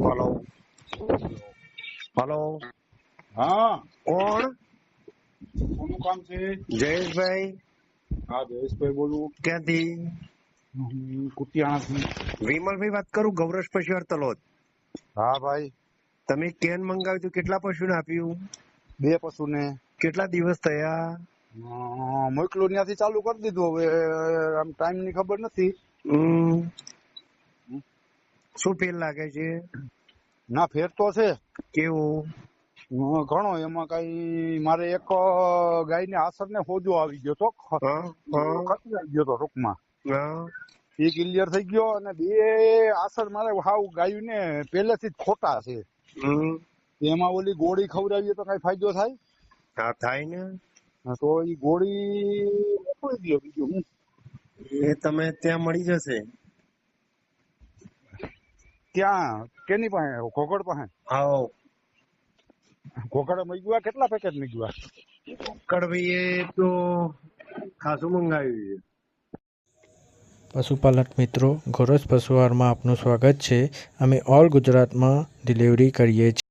Hello hello हाँ કોણ? કોનું કામ છે? જયેશભાઈ હા જયેશભાઈ બોલું. ક્યાંથી? હું કુતિયાણાથી. વિમલભાઈ વાત કરું, ગૌરવ પશુ તલોદ. હા ભાઈ, તમે કેન મંગાવ્યું હતું, કેટલા પશુને આપ્યું? 2 પશુને કેટલા દિવસ થયા? મોકલું ત્યાંથી ચાલુ કરી દીધું. હવે આમ ટાઈમ ની ખબર નથી. શું ફેર લાગે છે? ના ફેર તો છે કેવું? ઘણો. એમાં કઈ મારે એક ગાય ને આસર ને હોજો આવી ગયો તો, ખતરાઈ ગયો તો ટૂંકમાં. એ ક્લિયર થઈ ગયો અને 2 આસર મારે હાવ ગાયું ને પહેલેથી જ ખોટા છે. એમાં ઓલી ગોળી ખવડાવીએ તો કઈ ફાયદો થાય? હા થાય ને. તો એ ગોળી મોકલી દો. બીજું હું એ તમે ત્યાં મળી જશે. ત્યાં કેની પાસે? ઘોઘડ પાસે. આવો ઘોઘડ મૂક્યા? કેટલા પેકેટ મૂક્યા? કડભાઈ એ તો ખાસું મંગાવ્યું છે. પશુપાલક મિત્રો, ગોરજ પશુઆહારમાં આપનું સ્વાગત છે. અમે ઓલ ગુજરાતમાં ડિલિવરી કરીએ છીએ.